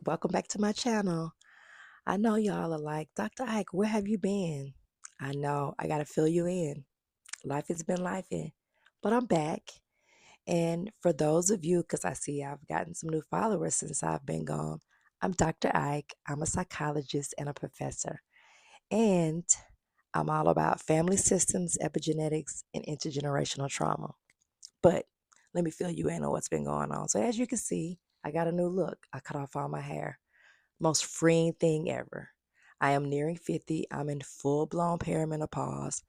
Welcome back to my channel. I know y'all are like, Dr. Ike, where have you been? I know, I gotta fill you in. Life has been lifing, but I'm back. And for those of you, because I see I've gotten some new followers since I've been gone, I'm Dr. Ike. I'm a psychologist and a professor. And I'm all about family systems, epigenetics, and intergenerational trauma. But let me fill you in on what's been going on. So as you can see, I got a new look. I cut off all my hair. Most freeing thing ever. I am nearing 50. I'm in full blown perimenopause.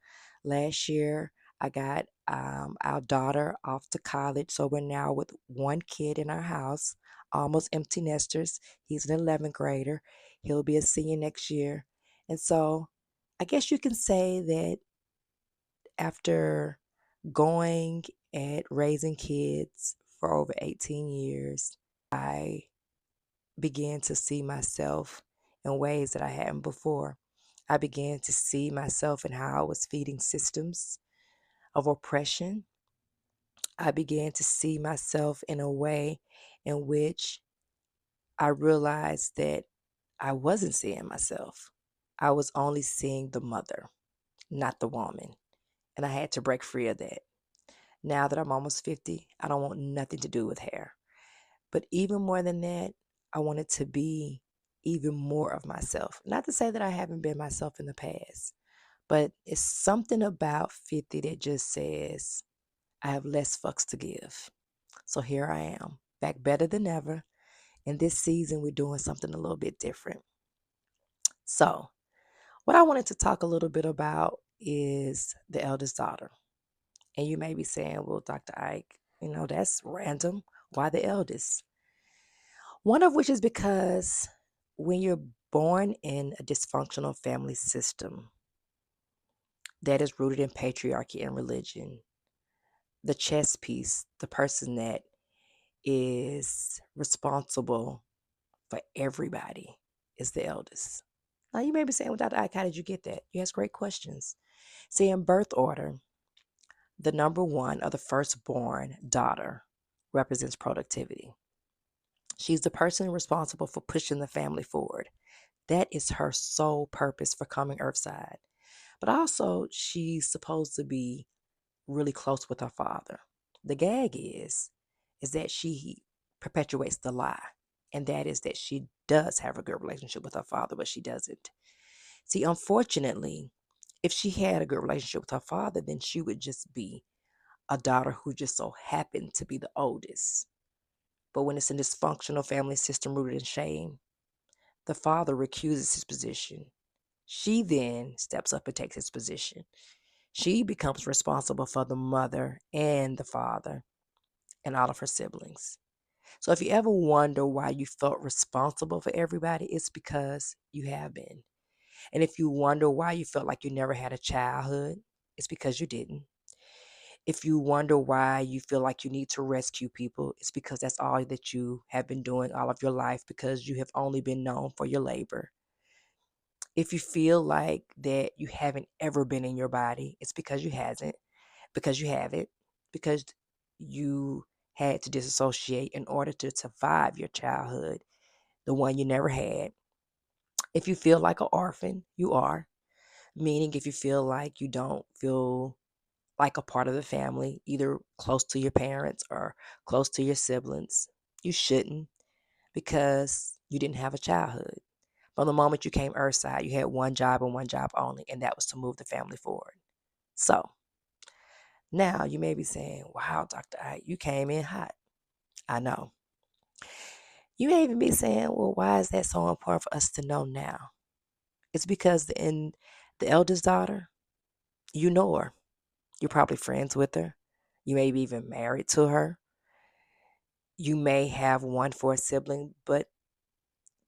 Last year, I got our daughter off to college. So we're now with one kid in our house, almost empty nesters. He's an 11th grader. He'll be a senior next year. And so I guess you can say that after going at raising kids for over 18 years, I began to see myself in ways that I hadn't before. I began to see myself in how I was feeding systems of oppression. I began to see myself in a way in which I realized that I wasn't seeing myself. I was only seeing the mother, not the woman. And I had to break free of that. Now that I'm almost 50, I don't want nothing to do with hair. But even more than that, I wanted to be even more of myself. Not to say that I haven't been myself in the past, but it's something about 50 that just says I have less fucks to give. So here I am, back better than ever. And this season, we're doing something a little bit different. So, what I wanted to talk a little bit about is the eldest daughter. And you may be saying, well, Dr. Ike, that's random. Why the eldest? One of which is because when you're born in a dysfunctional family system that is rooted in patriarchy and religion, the chess piece, the person that is responsible for everybody is the eldest. Now, you may be saying, well, Dr. Ike, how did you get that? You ask great questions. See, in birth order, the number one, or the firstborn daughter, represents productivity. She's the person responsible for pushing the family forward. That is her sole purpose for coming earthside. But also, she's supposed to be really close with her father. The gag is that she perpetuates the lie, and that is that she does have a good relationship with her father, but she doesn't. See, unfortunately, if she had a good relationship with her father, then she would just be a daughter who just so happened to be the oldest. But when it's a dysfunctional family system rooted in shame, the father recuses his position. She then steps up and takes his position. She becomes responsible for the mother and the father and all of her siblings. So if you ever wonder why you felt responsible for everybody, it's because you have been. And if you wonder why you felt like you never had a childhood, it's because you didn't. If you wonder why you feel like you need to rescue people, it's because that's all that you have been doing all of your life because you have only been known for your labor. If you feel like that you haven't ever been in your body, it's because you hasn't, because you haven't, because you had to disassociate in order to survive your childhood, the one you never had. If you feel like an orphan, you are. Meaning, if you feel like you don't feel like a part of the family, either close to your parents or close to your siblings, you shouldn't because you didn't have a childhood. From the moment you came earthside, you had one job and one job only, and that was to move the family forward. So now you may be saying, wow, Dr. I, you came in hot. I know. You may even be saying, well, why is that so important for us to know now? It's because in the eldest daughter, you know her. You're probably friends with her. You may be even married to her. You may have one for a sibling, but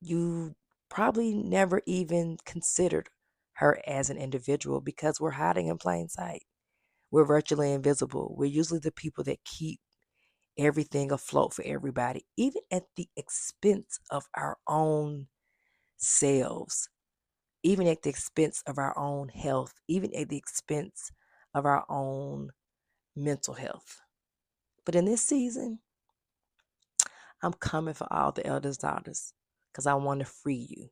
you probably never even considered her as an individual because we're hiding in plain sight. We're virtually invisible. We're usually the people that keep everything afloat for everybody, even at the expense of our own selves, even at the expense of our own health, even at the expense of our own mental health. But in this season, I'm coming for all the eldest daughters because I want to free you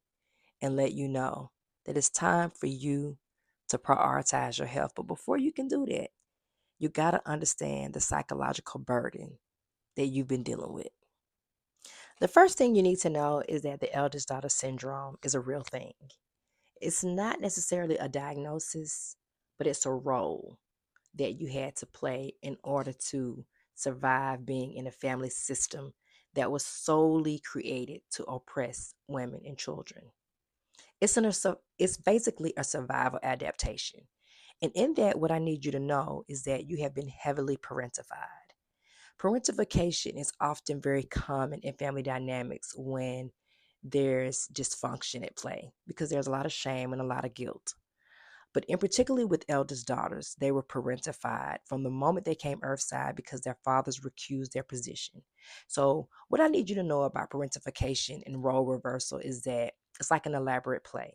and let you know that it's time for you to prioritize your health. But before you can do that, you got to understand the psychological burden that you've been dealing with. The first thing you need to know is that the eldest daughter syndrome is a real thing. It's not necessarily a diagnosis, but it's a role that you had to play in order to survive being in a family system that was solely created to oppress women and children. It's basically a survival adaptation. And in that, what I need you to know is that you have been heavily parentified. Parentification is often very common in family dynamics when there's dysfunction at play because there's a lot of shame and a lot of guilt. But in particularly with eldest daughters, they were parentified from the moment they came earthside because their fathers recused their position. So, what I need you to know about parentification and role reversal is that it's like an elaborate play.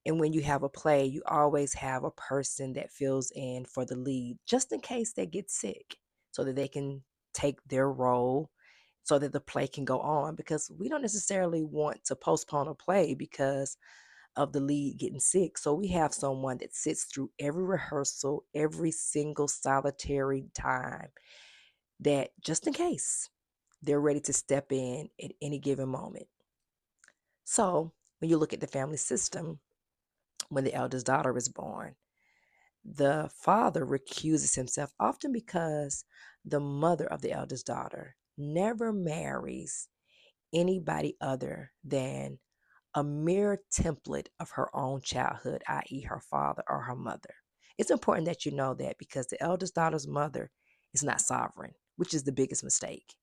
And when you have a play, you always have a person that fills in for the lead just in case they get sick so that they can take their role so that the play can go on because we don't necessarily want to postpone a play because of the lead getting sick. So we have someone that sits through every rehearsal, every single solitary time that just in case they're ready to step in at any given moment. So when you look at the family system, when the eldest daughter is born, the father recuses himself often because the mother of the eldest daughter never marries anybody other than a mere template of her own childhood, i.e., her father or her mother. It's important that you know that because the eldest daughter's mother is not sovereign, which is the biggest mistake.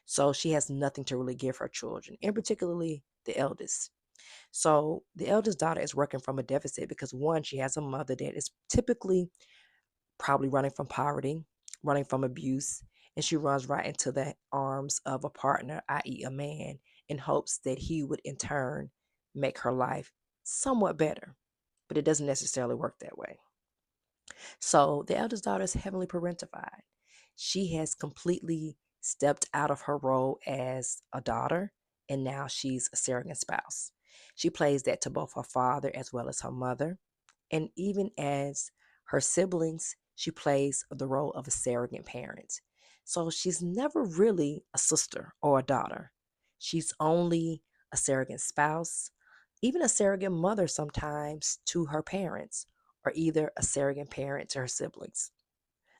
So she has nothing to really give her children, and particularly the eldest. So the eldest daughter is working from a deficit because one, she has a mother that is typically probably running from poverty, running from abuse, and she runs right into the arms of a partner, i.e., a man, in hopes that he would in turn make her life somewhat better. But it doesn't necessarily work that way. So the eldest daughter is heavily parentified. She has completely stepped out of her role as a daughter, and now she's a surrogate spouse. She plays that to both her father as well as her mother. And even as her siblings, she plays the role of a surrogate parent. So she's never really a sister or a daughter. She's only a surrogate spouse, even a surrogate mother sometimes to her parents, or either a surrogate parent to her siblings.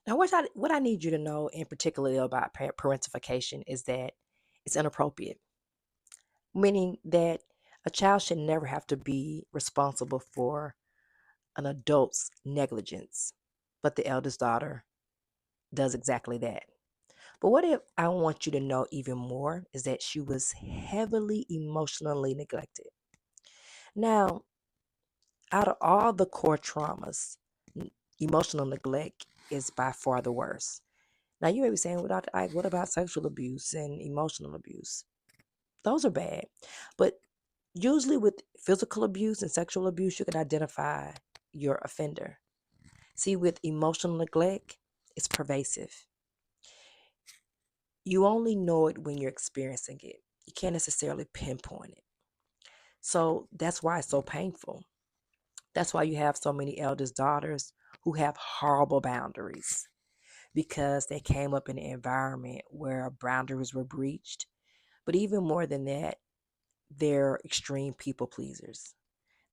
Now, what I need you to know in particular about parentification is that it's inappropriate, meaning that a child should never have to be responsible for an adult's negligence. But the eldest daughter does exactly that. But what if I want you to know even more is that she was heavily emotionally neglected. Now, out of all the core traumas, emotional neglect is by far the worst. Now, you may be saying, well, Dr. Ike, what about sexual abuse and emotional abuse? Those are bad. But usually with physical abuse and sexual abuse, you can identify your offender. See, with emotional neglect, it's pervasive. You only know it when you're experiencing it. You can't necessarily pinpoint it. So that's why it's so painful. That's why you have so many eldest daughters who have horrible boundaries because they came up in an environment where boundaries were breached. But even more than that, they're extreme people pleasers.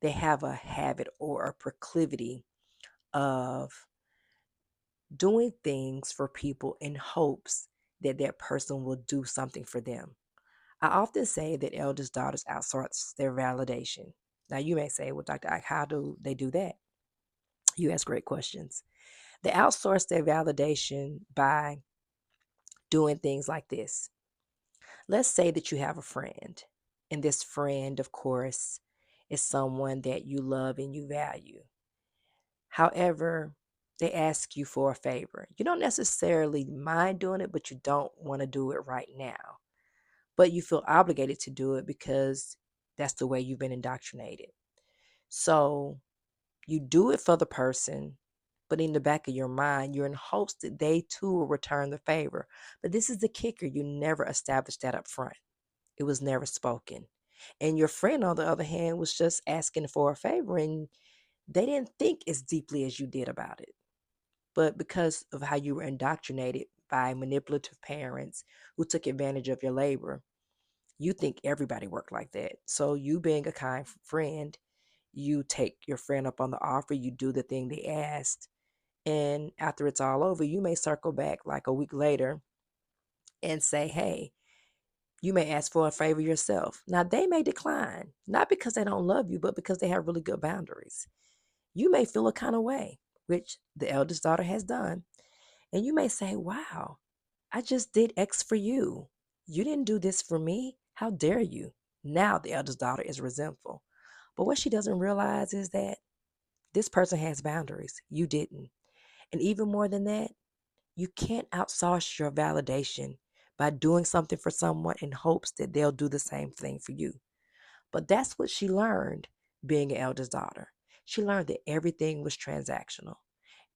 They have a habit or a proclivity of doing things for people in hopes that that person will do something for them. I often say that eldest daughters outsource their validation. Now, you may say, well, Dr. Ike, how do they do that? You ask great questions. They outsource their validation by doing things like this. Let's say that you have a friend, and this friend, of course, is someone that you love and you value. However, they ask you for a favor. You don't necessarily mind doing it, but you don't want to do it right now. But you feel obligated to do it because that's the way you've been indoctrinated. So you do it for the person, but in the back of your mind, you're in hopes that they too will return the favor. But this is the kicker: you never established that up front. It was never spoken. And your friend, on the other hand, was just asking for a favor and they didn't think as deeply as you did about it. But because of how you were indoctrinated by manipulative parents who took advantage of your labor, you think everybody worked like that. So, you being a kind friend, you take your friend up on the offer, you do the thing they asked, and after it's all over, you may circle back like a week later and say, hey, you may ask for a favor yourself. Now, they may decline, not because they don't love you, but because they have really good boundaries. You may feel a kind of way, which the eldest daughter has done. And you may say, wow, I just did X for you. You didn't do this for me. How dare you? Now the eldest daughter is resentful. But what she doesn't realize is that this person has boundaries. You didn't. And even more than that, you can't outsource your validation by doing something for someone in hopes that they'll do the same thing for you. But that's what she learned being an eldest daughter. She learned that everything was transactional.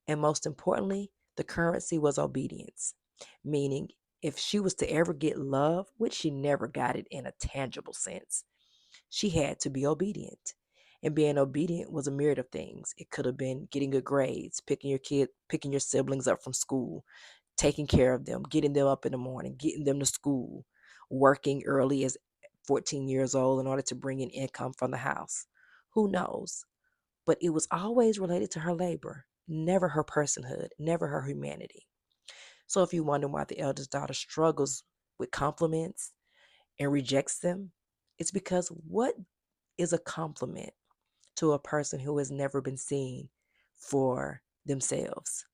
And most importantly, the currency was obedience. Meaning, if she was to ever get love, which she never got it in a tangible sense, she had to be obedient. And being obedient was a myriad of things. It could have been getting good grades, picking your siblings up from school, taking care of them, getting them up in the morning, getting them to school, working early as 14 years old in order to bring in income from the house. Who knows? But it was always related to her labor, never her personhood, never her humanity. So if you wonder why the eldest daughter struggles with compliments and rejects them, it's because what is a compliment to a person who has never been seen for themselves?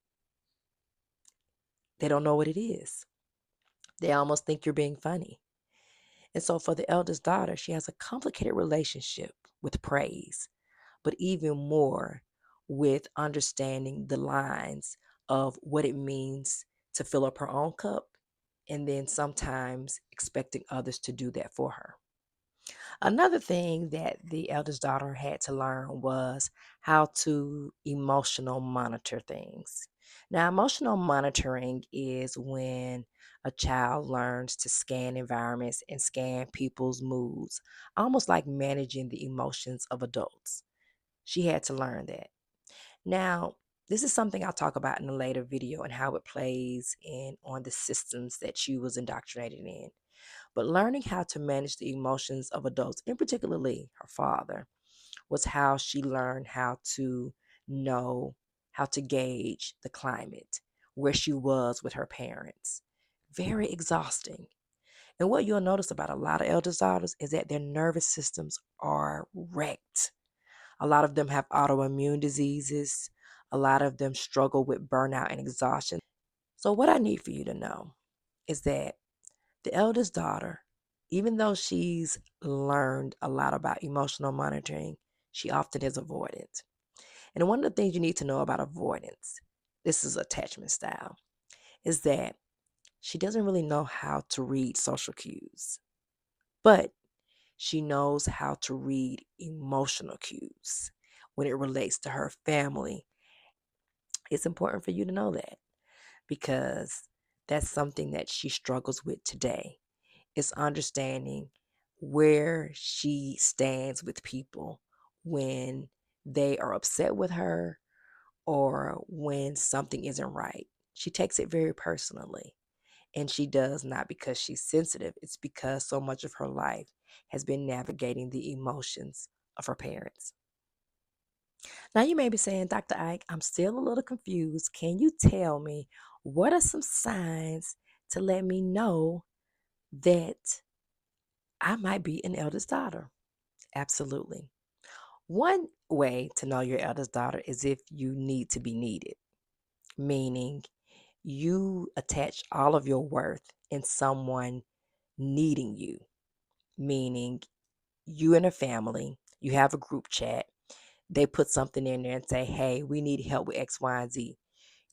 They don't know what it is. They almost think you're being funny. And so for the eldest daughter, she has a complicated relationship with praise, but even more with understanding the lines of what it means to fill up her own cup and then sometimes expecting others to do that for her. Another thing that the eldest daughter had to learn was how to emotional monitor things. Now, emotional monitoring is when a child learns to scan environments and scan people's moods, almost like managing the emotions of adults. She had to learn that. Now, this is something I'll talk about in a later video and how it plays in on the systems that she was indoctrinated in. But learning how to manage the emotions of adults, in particularly her father, was how she learned how to know how to gauge the climate, where she was with her parents. Very exhausting. And what you'll notice about a lot of eldest daughters is that their nervous systems are wrecked. A lot of them have autoimmune diseases. A lot of them struggle with burnout and exhaustion. So, what I need for you to know is that the eldest daughter, even though she's learned a lot about emotional monitoring, she often is avoidant. And one of the things you need to know about avoidance, this is attachment style, is that she doesn't really know how to read social cues, but she knows how to read emotional cues when it relates to her family. It's important for you to know that because that's something that she struggles with today. Is understanding where she stands with people when they are upset with her or when something isn't right. She takes it very personally. And she does not because she's sensitive, it's because so much of her life has been navigating the emotions of her parents. Now, you may be saying, Dr. Ike, I'm still a little confused. Can you tell me what are some signs to let me know that I might be an eldest daughter? Absolutely. One way to know your eldest daughter is if you need to be needed, meaning you attach all of your worth in someone needing you, meaning you and a family, you have a group chat, they put something in there and say, hey, we need help with X, Y, and Z.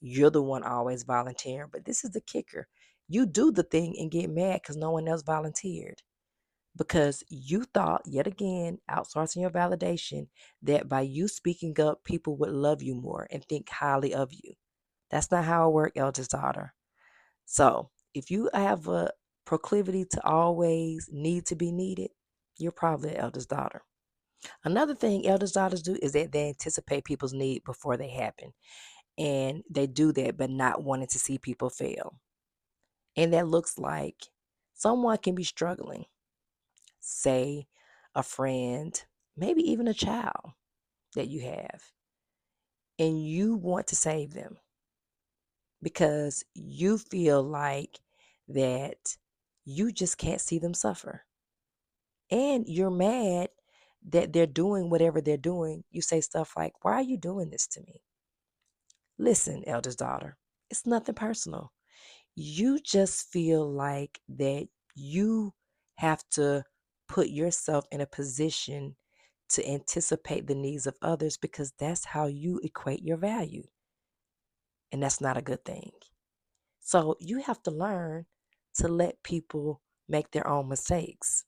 You're the one always volunteering, but this is the kicker. You do the thing and get mad because no one else volunteered. Because you thought, yet again, outsourcing your validation, that by you speaking up, people would love you more and think highly of you. That's not how it works, eldest daughter. So if you have a proclivity to always need to be needed, You're probably the eldest daughter. Another thing eldest daughters do is that they anticipate people's need before they happen. And they do that, but not wanting to see people fail. And that looks like someone can be struggling, say a friend, maybe even a child that you have, and you want to save them because you feel like that you just can't see them suffer. And you're mad that they're doing whatever they're doing. You say stuff like, "Why are you doing this to me?" Listen, eldest daughter, it's nothing personal. You just feel like that you have to put yourself in a position to anticipate the needs of others because that's how you equate your value. And that's not a good thing. So you have to learn to let people make their own mistakes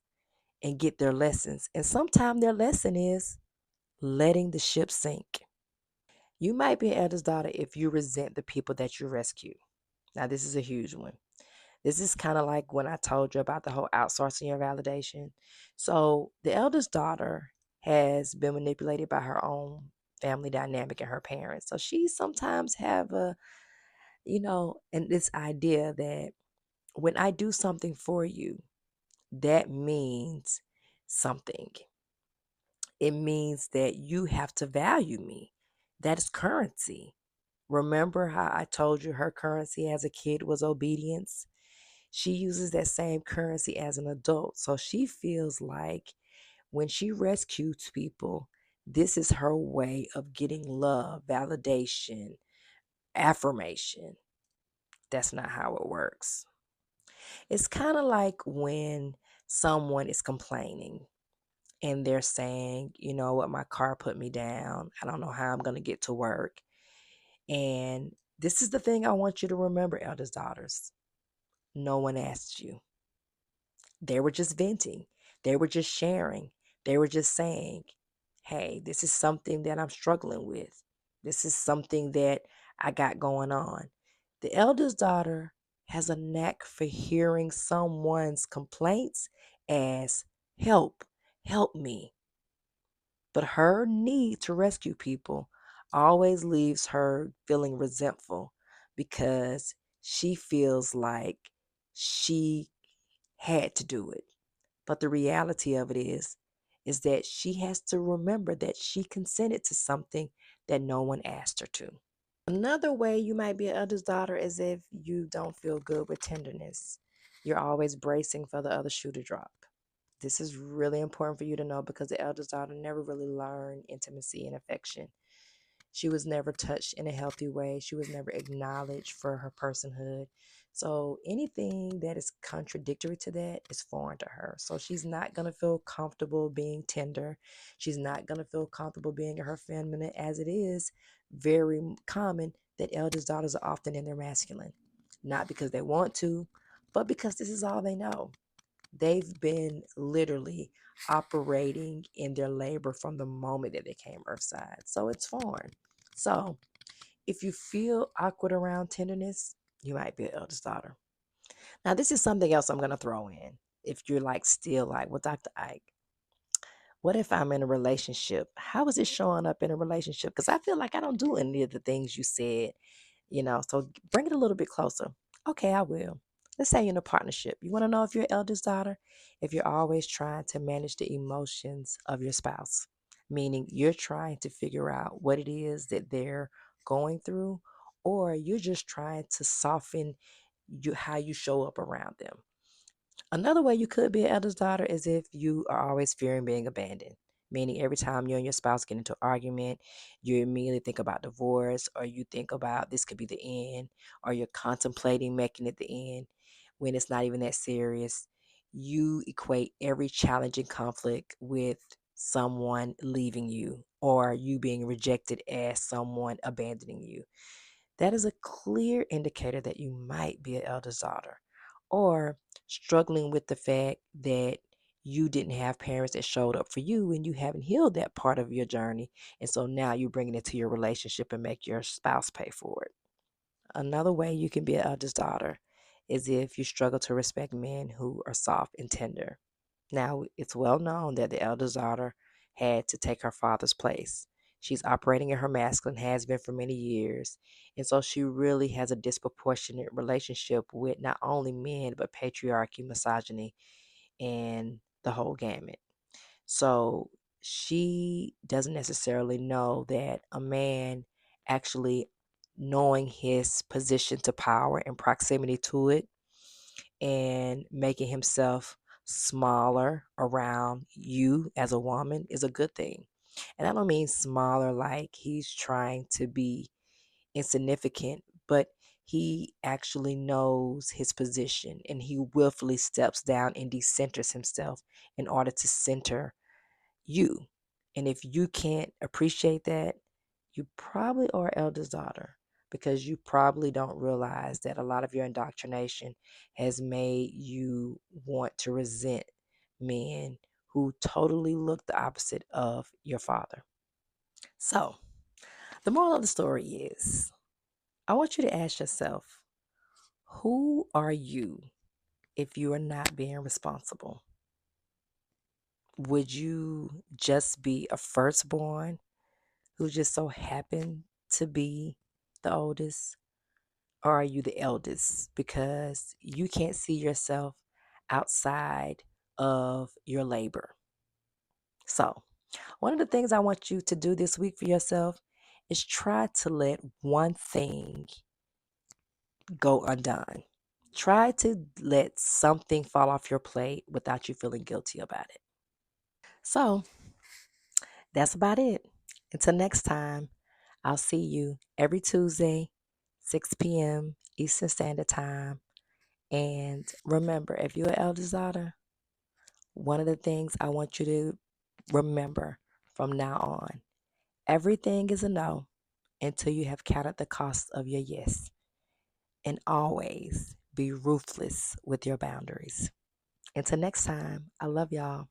and get their lessons. And sometimes their lesson is letting the ship sink. You might be an eldest daughter if you resent the people that you rescue. Now, this is a huge one. This is kind of like when I told you about the whole outsourcing your validation. So, the eldest daughter has been manipulated by her own family dynamic and her parents. So, she sometimes have and this idea that when I do something for you, that means something. It means that you have to value me. That is currency. Remember how I told you her currency as a kid was obedience? She uses that same currency as an adult. So she feels like when she rescues people, this is her way of getting love, validation, affirmation. That's not how it works. It's kind of like when someone is complaining and they're saying, you know what, my car put me down. I don't know how I'm going to get to work. And this is the thing I want you to remember, eldest daughters. No one asked you. They were just venting. They were just sharing. They were just saying, hey, this is something that I'm struggling with. This is something that I got going on. The eldest daughter has a knack for hearing someone's complaints as help, help me. But her need to rescue people always leaves her feeling resentful because she feels like she had to do it. But the reality of it is that she has to remember that she consented to something that no one asked her to. Another way you might be an eldest daughter is if you don't feel good with tenderness. You're always bracing for the other shoe to drop. This is really important for you to know because the eldest daughter never really learned intimacy and affection. She was never touched in a healthy way. She was never acknowledged for her personhood. So anything that is contradictory to that is foreign to her. So she's not going to feel comfortable being tender. She's not going to feel comfortable being her feminine, as it is very common that eldest daughters are often in their masculine. Not because they want to, but because this is all they know. They've been literally operating in their labor from the moment that they came earthside. So it's foreign. So if you feel awkward around tenderness, you might be an eldest daughter. Now, this is something else I'm going to throw in. If you're like still like, well, Dr. Ike, what if I'm in a relationship? How is it showing up in a relationship? Because I feel like I don't do any of the things you said, so bring it a little bit closer. Okay, I will. Let's say you're in a partnership. You want to know if you're eldest daughter? If you're always trying to manage the emotions of your spouse, meaning you're trying to figure out what it is that they're going through, or you're just trying to soften how you show up around them. Another way you could be an eldest daughter is if you are always fearing being abandoned, meaning every time you and your spouse get into an argument, you immediately think about divorce, or you think about this could be the end, or you're contemplating making it the end when it's not even that serious. You equate every challenging conflict with someone leaving you or you being rejected as someone abandoning you. That is a clear indicator that you might be an eldest daughter or struggling with the fact that you didn't have parents that showed up for you and you haven't healed that part of your journey. And so now you're bringing it to your relationship and make your spouse pay for it. Another way you can be an eldest daughter is if you struggle to respect men who are soft and tender. Now, it's well known that the eldest daughter had to take her father's place. She's operating in her masculine, has been for many years. And so she really has a disproportionate relationship with not only men, but patriarchy, misogyny, and the whole gamut. So she doesn't necessarily know that a man actually knowing his position to power and proximity to it and making himself smaller around you as a woman is a good thing. And I don't mean smaller like he's trying to be insignificant, but he actually knows his position and he willfully steps down and decenters himself in order to center you. And if you can't appreciate that, you probably are eldest daughter because you probably don't realize that a lot of your indoctrination has made you want to resent men who totally look the opposite of your father. So, the moral of the story is I want you to ask yourself, who are you if you are not being responsible? Would you just be a firstborn who just so happened to be the oldest? Or are you the eldest because you can't see yourself outside of your labor? So, one of the things I want you to do this week for yourself is try to let one thing go undone. Try to let something fall off your plate without you feeling guilty about it. So, that's about it. Until next time, I'll see you every Tuesday, 6 p.m. Eastern Standard Time. And remember, if you're an eldest daughter, one of the things I want you to remember from now on, everything is a no until you have counted the cost of your yes. And always be ruthless with your boundaries. Until next time, I love y'all.